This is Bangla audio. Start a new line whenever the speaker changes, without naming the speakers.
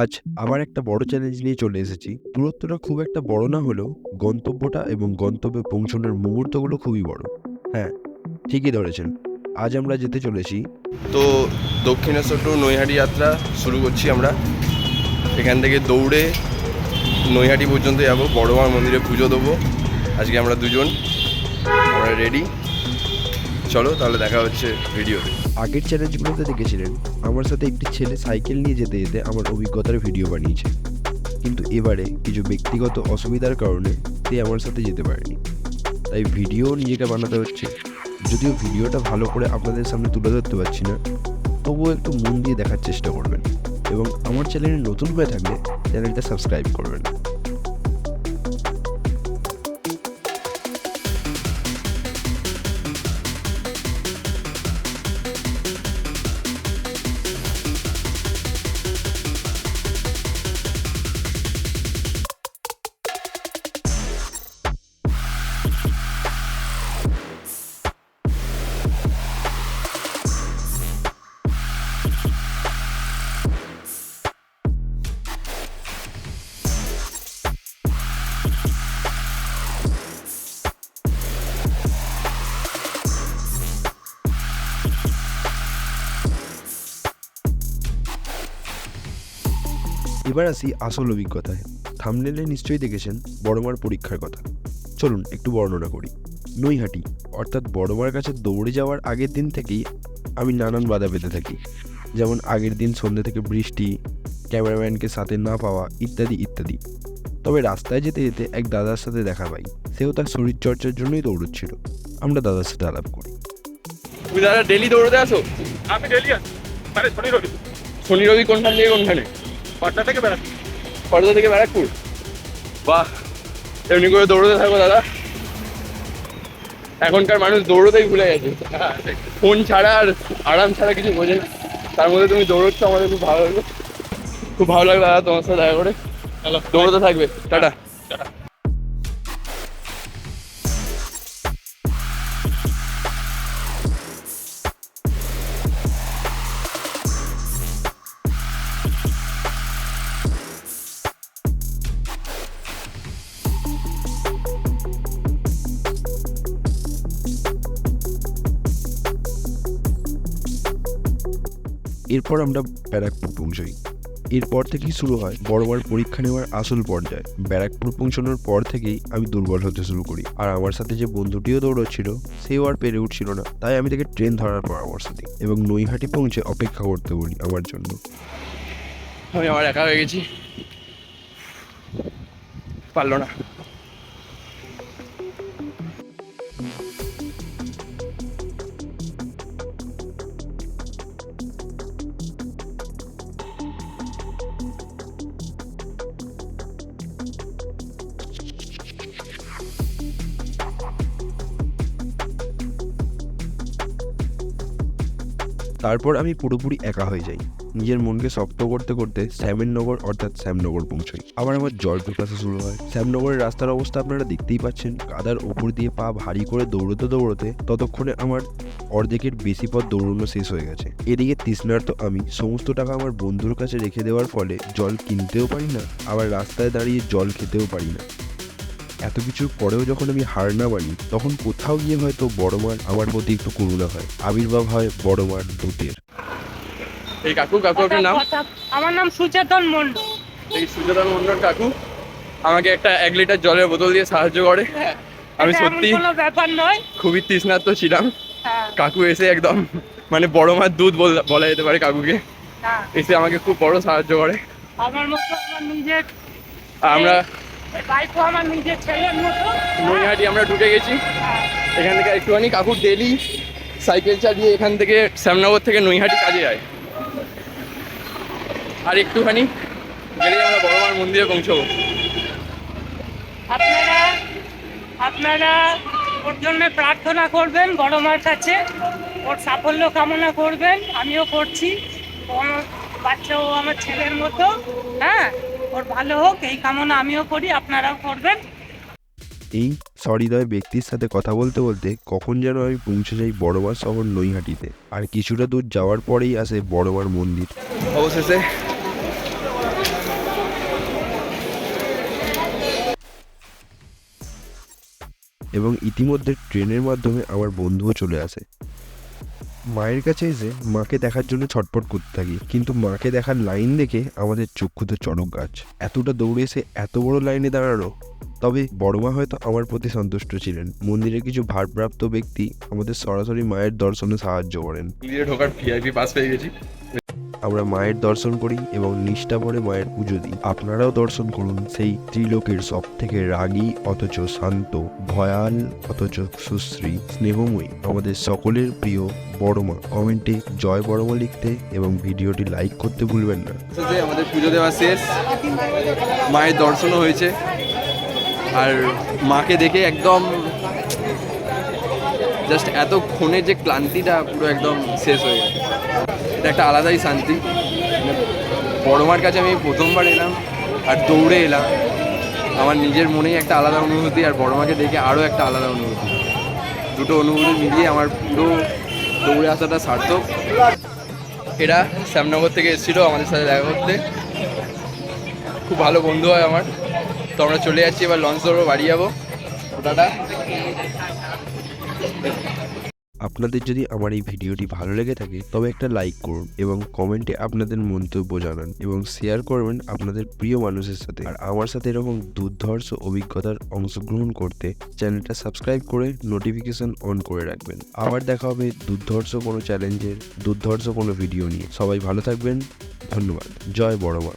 আজ আবার একটা বড় চ্যালেঞ্জ নিয়ে চলে এসেছি। দূরত্বটা খুব একটা বড় না হলেও গন্তব্যটা এবং গন্তব্যে পৌঁছানোর মুহূর্তগুলো খুবই বড়। হ্যাঁ, ঠিকই ধরেছেন। আজ আমরা যেতে চলেছি
তো দক্ষিণেশ্বর টু নৈহাটি যাত্রা শুরু করছি আমরা। এখান থেকে দৌড়ে নৈহাটি পর্যন্ত যাব, বড়মার মন্দিরে পুজো দেবো। আজকে আমরা দুজন, আমরা রেডি। চলো তাহলে দেখা হচ্ছে ভিডিওতে।
আগের চ্যালেঞ্জগুলোতে দেখেছিলেন আমার সাথে একটি ছেলে সাইকেল নিয়ে যেতে যেতে আমার অভিজ্ঞতার ভিডিও বানিয়েছে, কিন্তু এবারে কিছু ব্যক্তিগত অসুবিধার কারণে সে আমার সাথে যেতে পারেনি, তাই ভিডিও নিজেকে বানাতে হচ্ছে। যদিও ভিডিওটা ভালো করে আপনাদের সামনে তুলে ধরতে পারছি না, তবুও একটু মন দিয়ে দেখার চেষ্টা করবেন এবং আমার চ্যানেলে নতুন হয়ে থাকলে চ্যানেলটা সাবস্ক্রাইব করবেন। এবার আসি আসল অভিজ্ঞতায়। থাম্বনেলে নিশ্চয়ই দেখেছেন বড়মার পরীক্ষার কথা। চলুন একটু বর্ণনা করি। নৈহাটি অর্থাৎ বড়মার কাছে দৌড়ে যাওয়ার আগের দিন থেকেই আমি নানান বাধা পেতে থাকি, যেমন আগের দিন সন্ধ্যে থেকে বৃষ্টি, ক্যামেরাম্যানকে সাথে না পাওয়া, ইত্যাদি ইত্যাদি। তবে রাস্তায় যেতে যেতে এক দাদার সাথে দেখা পাই। সেও তার শরীরচর্চার জন্যই দৌড়চ্ছিল। আমরা দাদার সাথে আলাপ করি।
তুমি দাদা ডেলি দৌড়তে আসো?
আমি ডেলি আসি, মানে শনি রবি।
শনি রবি কোনখান থেকে কোনখানে?
পাটনা থেকে বেড়াচ্ছি।
পর্দা থেকে ব্যারাকপুর। বাহ, এমনি করে দৌড়তে থাকো দাদা। এখনকার মানুষ দৌড়তেই ভুলে গেছে, ফোন ছাড়া আর আরাম ছাড়া কিছু বোঝে না। তার মধ্যে তুমি দৌড়চ্ছ, আমাদের খুব ভালো লাগলো। খুব ভালো লাগলো দাদা তোমার সাথে দেখা করে। দৌড়তে থাকবে, টাটা।
এরপর আমরা ব্যারাকপুর পৌঁছাই। এরপর থেকেই শুরু হয় বড়মার পরীক্ষা নেওয়ার আসল পর্যায়। ব্যারাকপুর পৌঁছানোর পর থেকেই আমি দুর্বল হতে শুরু করি, আর আমার সাথে যে বন্ধুটিও দৌড়চ্ছিল সেও আর পেরে উঠছিল না। তাই আমি তাকে ট্রেন ধরার পরামর্শ দিই এবং নৈহাটি পৌঁছে অপেক্ষা করতে বলি আমার জন্য।
আমি আমার একা হয়ে গেছি, পারলো না।
তারপর আমি পুরোপুরি একা হয়ে যাই। নিজের মনকে শক্ত করতে করতে শ্যামেরনগর অর্থাৎ শ্যামনগর পৌঁছাই। আবার আমার জল পিপাসা শুরু হয়। শ্যামনগরের রাস্তার অবস্থা আপনারা দেখতেই পাচ্ছেন। কাদার ওপর দিয়ে পা ভারী করে দৌড়তে দৌড়তে ততক্ষণে আমার অর্ধেকের বেশি পথ দৌড়ানো শেষ হয়ে গেছে। এদিকে তৃষ্ণার্ত আমি সমস্ত টাকা আমার বন্ধুর কাছে রেখে দেওয়ার ফলে জল কিনতেও পারি না, আবার রাস্তায় দাঁড়িয়ে জল খেতেও পারি না। এত কিছুর পরেও যখন আমি হার না মানি, তখন কোথাও গিয়ে হয়তো বড়মার আমার প্রতি একটু করুণা হয়, আবির্ভাব হয় বড়মার দূতের।
এই কাকু, কাকু আপনার নাম?
আমার নাম সুচেতন মন্ডল।
এই সুজাতান মন্ডল কাকু আমাকে একটা 1 লিটার জলের বোতল দিয়ে সাহায্য করে। আমি
এটা এমন
সত্যি
কোনো ব্যাপার নয়।
খুবই তৃষ্ণার্ত ছিলাম।
হ্যাঁ,
কাকু এসে একদম মানে বড়মার দুধ বলা যেতে পারে কাকুকে,
হ্যাঁ।
এসে আমাকে খুব বড় সাহায্য করে।
আমার মতো আমার নিজের,
আর আমরা
বাইকও আমার নিজের ছেলের মতো।
নৈহাটি আমরা ঢুকে গেছি।
হ্যাঁ,
এখান থেকে একটুখানি কাকু ডেলি সাইকেল চালিয়ে এখান থেকে শ্যামনগর থেকে নৈহাটি কাজে যায়। আর একটুখানি গেলেই আমরা বড়মার মন্দিরে পৌঁছবো।
আপনারা আপনারা ওর জন্য প্রার্থনা করবেন বড় মার কাছে, ওর সাফল্য কামনা করবেন। আমিও করছি, আমার বাচ্চাও আমার ছেলের মতো। হ্যাঁ, ওর ভালো হোক এই কামনা আমিও করি, আপনারাও করবেন।
এই সহৃদয় ব্যক্তির সাথে কথা বলতে বলতে কখন যেন আমি পৌঁছে যাই বড়মার শহর নৈহাটিতে। আর কিছুটা দূর যাওয়ার পরেই আসে বড়মার মন্দির।
অবশেষে
এবং ইতিমধ্যে ট্রেনের মাধ্যমে আমার বন্ধুও চলে আসে। মায়ের কাছে এসে মাকে দেখার জন্য ছটফট করতে থাকি, কিন্তু মাকে দেখার লাইন দেখে আমাদের চক্ষুতে চড়ক গাছ। এতটা দৌড়ে এসে এত বড় লাইনে দাঁড়ানো। তবে বড় মা হয়তো আমার প্রতি সন্তুষ্ট ছিলেন। মন্দিরের কিছু ভারপ্রাপ্ত ব্যক্তি আমাদের সরাসরি মায়ের দর্শনে সাহায্য করেন।
মন্দিরে ঢোকার ভিআইপি পাস পেয়ে গেছি।
আমরা মায়ের দর্শন করি এবং নিষ্ঠা ভরে মায়ের পুজো দিই। আপনারাও দর্শন করুন সেই ত্রিলোকের সব থেকে রাগী অথচ শান্ত, ভয়াল অথচ সুশ্রী, স্নেহময়ী, আমাদের সকলের প্রিয় বড় মা। কমেন্টে জয় বড় মা লিখতে এবং ভিডিওটি লাইক করতে ভুলবেন না।
আমাদের পুজো দেওয়া শেষ, মায়ের দর্শনও হয়েছে, আর মাকে দেখে একদম জাস্ট এতক্ষণে যে ক্লান্তিটা পুরো একদম শেষ হয়ে গেছে। এটা একটা আলাদাই শান্তি। বড় মার কাছে আমি প্রথমবার এলাম আর দৌড়ে এলাম, আমার নিজের মনেই একটা আলাদা অনুভূতি, আর বড় মাকে দেখে আরও একটা আলাদা অনুভূতি। দুটো অনুভূতি মিলিয়ে আমার পুরো দৌড়ে আসাটা সার্থক। এরা শ্যামনগর থেকে এসেছিলো আমাদের সাথে দেখা করতে, খুব ভালো বন্ধু হয় আমার। তো আমরা চলে যাচ্ছি, এবার লঞ্চ ধরবো, বাড়ি যাবো। টাটা।
আপনাদের যদি আমার এই ভিডিওটি ভালো লেগে থাকে তবে একটা লাইক করুন এবং কমেন্টে আপনাদের মন্তব্য জানান এবং শেয়ার করবেন আপনাদের প্রিয় মানুষের সাথে। আর আমার সাথে এরকম দুর্ধর্ষ অভিজ্ঞতার অংশগ্রহণ করতে চ্যানেলটা সাবস্ক্রাইব করে নোটিফিকেশন অন করে রাখবেন। আবার দেখা হবে দুর্ধর্ষ কোনো চ্যালেঞ্জের, দুর্ধর্ষ কোনো ভিডিও নিয়ে। সবাই ভালো থাকবেন, ধন্যবাদ। জয় বড় মা।